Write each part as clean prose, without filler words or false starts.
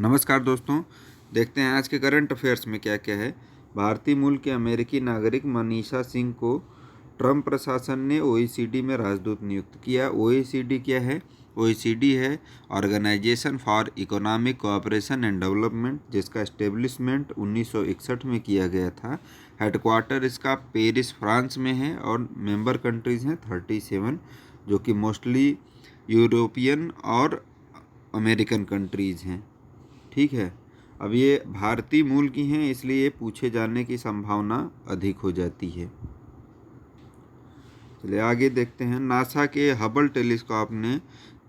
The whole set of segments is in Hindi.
नमस्कार दोस्तों, देखते हैं आज के करंट अफेयर्स में क्या क्या है। भारतीय मूल के अमेरिकी नागरिक मनीषा सिंह को ट्रंप प्रशासन ने ओईसीडी में राजदूत नियुक्त किया। ओईसीडी क्या है? ओईसीडी है organisation for economic cooperation and development, जिसका एस्टेब्लिशमेंट 1961 में किया गया था। हेडक्वार्टर इसका पेरिस फ्रांस में है और मेंबर कंट्रीज़ हैं 37, जो कि मोस्टली यूरोपियन और अमेरिकन कंट्रीज़ हैं। ठीक है। अब ये भारतीय मूल की हैं, इसलिए पूछे जाने की संभावना अधिक हो जाती है। चलिए आगे देखते हैं। नासा के हबल टेलीस्कोप ने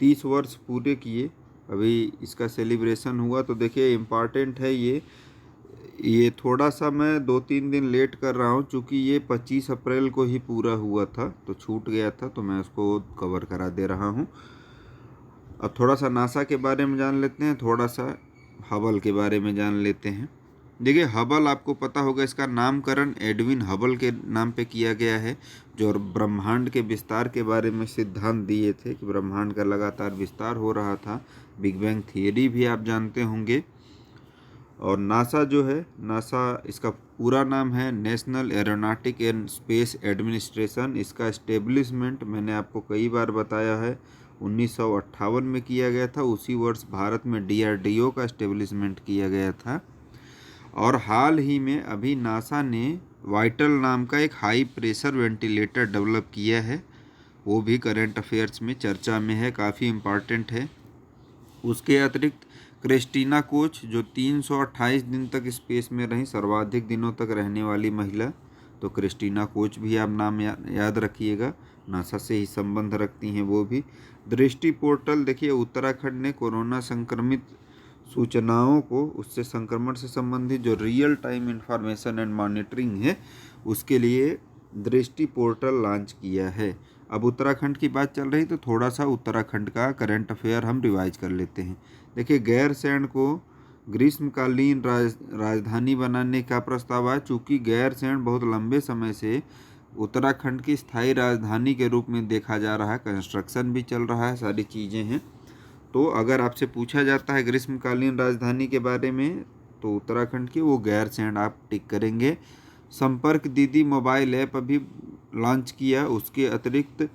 30 वर्ष पूरे किए। अभी इसका सेलिब्रेशन हुआ, तो देखिए इम्पॉर्टेंट है ये थोड़ा सा मैं 2-3 दिन लेट कर रहा हूँ, चूँकि ये 25 अप्रैल को ही पूरा हुआ था, तो छूट गया था, तो मैं उसको कवर करा दे रहा हूँ। अब थोड़ा सा नासा के बारे में जान लेते हैं, थोड़ा सा हबल के बारे में जान लेते हैं। देखिए हबल आपको पता होगा, इसका नामकरण एडविन हबल के नाम पे किया गया है, जो ब्रह्मांड के विस्तार के बारे में सिद्धांत दिए थे कि ब्रह्मांड का लगातार विस्तार हो रहा था। बिग बैंग थियरी भी आप जानते होंगे। और नासा जो है, नासा इसका पूरा नाम है national aeronautic and space administration. इसका एस्टेब्लिशमेंट मैंने आपको कई बार बताया है, 1958 में किया गया था। उसी वर्ष भारत में डीआरडीओ का एस्टेब्लिशमेंट किया गया था। और हाल ही में अभी नासा ने वाइटल नाम का एक हाई प्रेशर वेंटिलेटर डेवलप किया है, वो भी करंट अफेयर्स में चर्चा में है, काफ़ी इम्पॉर्टेंट है। उसके अतिरिक्त क्रिस्टीना कोच, जो 328 दिन तक स्पेस में रहीं, सर्वाधिक दिनों तक रहने वाली महिला, तो क्रिस्टीना कोच भी आप नाम याद रखिएगा, नासा से ही संबंध रखती हैं वो भी। दृष्टि पोर्टल, देखिए उत्तराखंड ने कोरोना संक्रमित सूचनाओं को, उससे संक्रमण से संबंधित जो real time information and monitoring है, उसके लिए दृष्टि पोर्टल लॉन्च किया है। अब उत्तराखंड की बात चल रही, तो थोड़ा सा उत्तराखंड का करंट अफेयर हम रिवाइज कर लेते हैं। देखिए गैरसैंण को ग्रीष्मकालीन राजधानी बनाने का प्रस्ताव आया। चूँकि गैरसैंण बहुत लंबे समय से उत्तराखंड की स्थायी राजधानी के रूप में देखा जा रहा है, कंस्ट्रक्शन भी चल रहा है, सारी चीज़ें हैं। तो अगर आपसे पूछा जाता है ग्रीष्मकालीन राजधानी के बारे में, तो उत्तराखंड की वो गैरसैंण आप टिक करेंगे। संपर्क दीदी मोबाइल ऐप अभी लॉन्च किया। उसके अतिरिक्त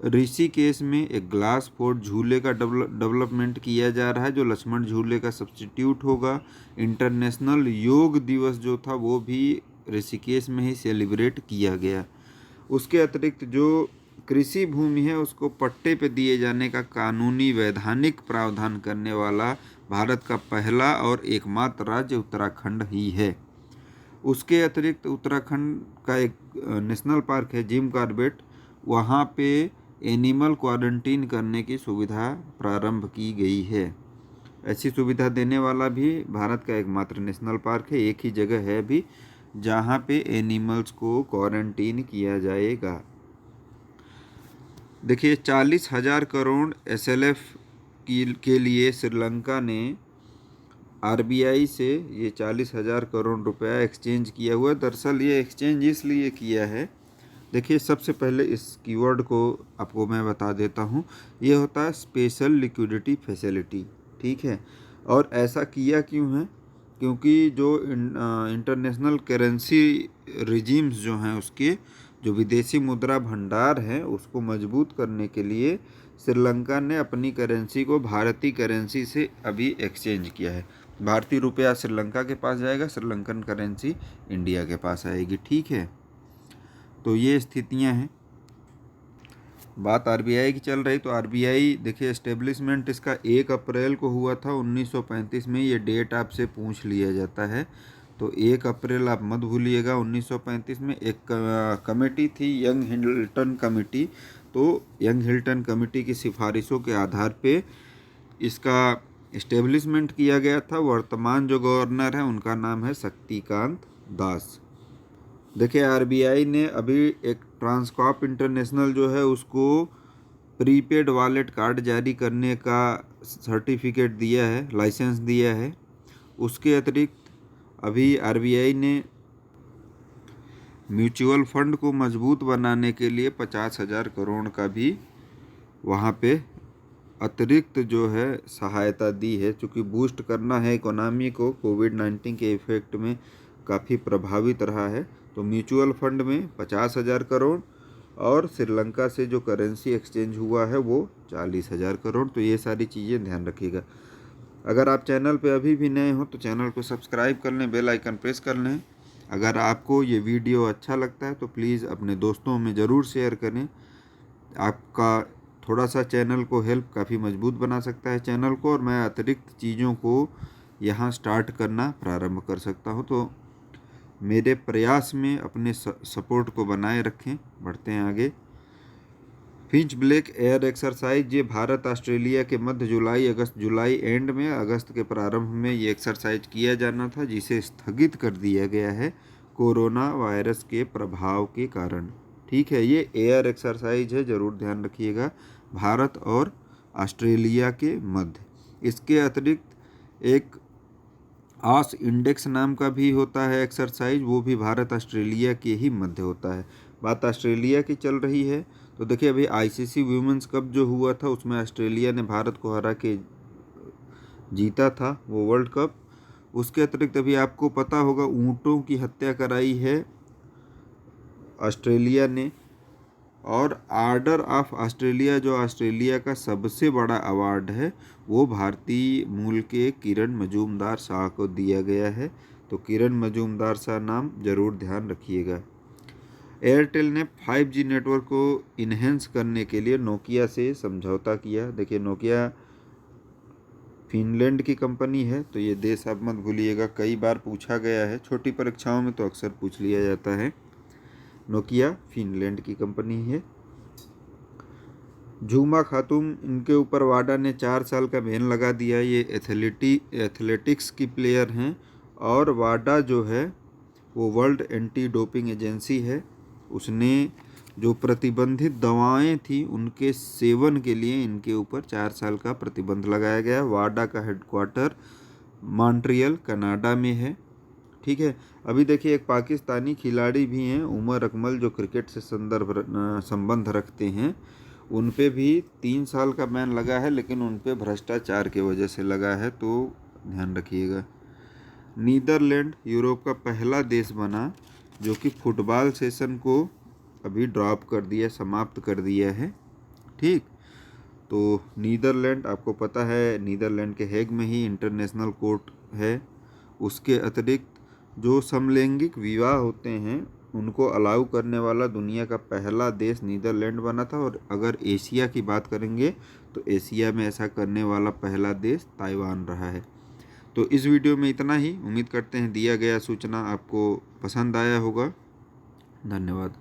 ऋषिकेश में एक ग्लास फोर्ट झूले का डेवलपमेंट किया जा रहा है, जो लक्ष्मण झूले का सब्स्टिट्यूट होगा। इंटरनेशनल योग दिवस जो था, वो भी ऋषिकेश में ही सेलिब्रेट किया गया। उसके अतिरिक्त जो कृषि भूमि है, उसको पट्टे पे दिए जाने का कानूनी वैधानिक प्रावधान करने वाला भारत का पहला और एकमात्र राज्य उत्तराखंड ही है। उसके अतिरिक्त उत्तराखंड का एक नेशनल पार्क है जिम कॉर्बेट, वहाँ पे एनिमल क्वारंटीन करने की सुविधा प्रारंभ की गई है। ऐसी सुविधा देने वाला भी भारत का एकमात्र नेशनल पार्क है, एक ही जगह है भी जहाँ पे एनिमल्स को क्वारंटीन किया जाएगा। देखिए 40,000 करोड़ SLF के लिए श्रीलंका ने RBI से ये 40,000 करोड़ रुपया एक्सचेंज किया हुआ। दरअसल ये एक्सचेंज इसलिए किया है, देखिए सबसे पहले इस कीवर्ड को आपको मैं बता देता हूँ। ये होता है स्पेशल लिक्विडिटी फैसिलिटी, ठीक है। और ऐसा किया क्यों है? क्योंकि जो इंटरनेशनल करेंसी रिजीम्स जो हैं, उसके जो विदेशी मुद्रा भंडार है, उसको मजबूत करने के लिए श्रीलंका ने अपनी करेंसी को भारतीय करेंसी से अभी एक्सचेंज किया है। भारतीय रुपया श्रीलंका के पास जाएगा, श्रीलंकन करेंसी इंडिया के पास आएगी, ठीक है। तो ये स्थितियां हैं। बात RBI की चल रही, तो RBI देखिए एस्टेब्लिशमेंट इसका 1 अप्रैल को हुआ था 1935 में। ये डेट आपसे पूछ लिया जाता है, तो 1 अप्रैल आप मत भूलिएगा। 1935 में एक कमेटी थी, यंग हिल्टन कमेटी। तो यंग हिल्टन कमेटी की सिफारिशों के आधार पे इसका इस्टेब्लिशमेंट किया गया था। वर्तमान जो गवर्नर है, उनका नाम है शक्तिकांत दास। देखिए RBI ने अभी एक ट्रांसकॉर्प इंटरनेशनल जो है, उसको प्रीपेड वॉलेट कार्ड जारी करने का सर्टिफिकेट दिया है, लाइसेंस दिया है। उसके अतिरिक्त अभी RBI ने म्यूचुअल फंड को मजबूत बनाने के लिए 50,000 करोड़ का भी वहाँ पे अतिरिक्त जो है सहायता दी है, चूँकि बूस्ट करना है इकोनॉमी को, कोविड-19 के इफ़ेक्ट में काफ़ी प्रभावित रहा है। तो म्यूचुअल फंड में 50,000 करोड़ और श्रीलंका से जो करेंसी एक्सचेंज हुआ है वो 40,000 करोड़। तो ये सारी चीज़ें ध्यान रखिएगा। अगर आप चैनल पे अभी भी नए हो तो चैनल को सब्सक्राइब कर लें, बेल आइकन प्रेस कर लें। अगर आपको ये वीडियो अच्छा लगता है तो प्लीज़ अपने दोस्तों में ज़रूर शेयर करें। आपका थोड़ा सा चैनल को हेल्प काफ़ी मजबूत बना सकता है चैनल को, और मैं अतिरिक्त चीज़ों को यहाँ स्टार्ट करना प्रारंभ कर सकता हूँ। तो मेरे प्रयास में अपने सपोर्ट को बनाए रखें। बढ़ते हैं आगे। फिंच ब्लैक एयर एक्सरसाइज, ये भारत ऑस्ट्रेलिया के मध्य जुलाई एंड में अगस्त के प्रारंभ में ये एक्सरसाइज किया जाना था, जिसे स्थगित कर दिया गया है कोरोना वायरस के प्रभाव के कारण। ठीक है, ये एयर एक्सरसाइज है, ज़रूर ध्यान रखिएगा, भारत और ऑस्ट्रेलिया के मध्य। इसके अतिरिक्त एक आस इंडेक्स नाम का भी होता है एक्सरसाइज, वो भी भारत ऑस्ट्रेलिया के ही मध्य होता है। बात ऑस्ट्रेलिया की चल रही है तो देखिए, अभी आईसीसी वुमेंस कप जो हुआ था उसमें ऑस्ट्रेलिया ने भारत को हरा के जीता था वो वर्ल्ड कप। उसके अतिरिक्त अभी आपको पता होगा ऊँटों की हत्या कराई है ऑस्ट्रेलिया ने, और आर्डर ऑफ ऑस्ट्रेलिया जो ऑस्ट्रेलिया का सबसे बड़ा अवार्ड है वो भारतीय मूल के किरण मजूमदार शाह को दिया गया है। तो किरण मजूमदार शाह नाम ज़रूर ध्यान रखिएगा। एयरटेल ने 5G नेटवर्क को इन्हेंस करने के लिए नोकिया से समझौता किया। देखिए, नोकिया फिनलैंड की कंपनी है, तो ये देश आप मत भूलिएगा, कई बार पूछा गया है, छोटी परीक्षाओं में तो अक्सर पूछ लिया जाता है। नोकिया फिनलैंड की कंपनी है। झूमा खातून, इनके ऊपर वाडा ने 4 साल का बैन लगा दिया। ये एथलेटिक्स की प्लेयर हैं, और वाडा जो है वो वर्ल्ड एंटी डोपिंग एजेंसी है। उसने जो प्रतिबंधित दवाएं थी उनके सेवन के लिए इनके ऊपर 4 साल का प्रतिबंध लगाया गया। वाडा का हेडक्वार्टर मॉन्ट्रियल कनाडा में है। ठीक है, अभी देखिए एक पाकिस्तानी खिलाड़ी भी हैं, उमर अकमल, जो क्रिकेट से संबंध रखते हैं, उन पे भी 3 साल का बैन लगा है, लेकिन उन पे भ्रष्टाचार की वजह से लगा है, तो ध्यान रखिएगा। नीदरलैंड यूरोप का पहला देश बना जो कि फुटबॉल सेशन को अभी ड्रॉप कर दिया, समाप्त कर दिया है। ठीक, तो नीदरलैंड, आपको पता है नीदरलैंड के हेग में ही इंटरनेशनल कोर्ट है। उसके अतिरिक्त जो समलैंगिक विवाह होते हैं उनको अलाउ करने वाला दुनिया का पहला देश नीदरलैंड बना था। और अगर एशिया की बात करेंगे तो एशिया में ऐसा करने वाला पहला देश ताइवान रहा है। तो इस वीडियो में इतना ही। उम्मीद करते हैं दिया गया सूचना आपको पसंद आया होगा। धन्यवाद।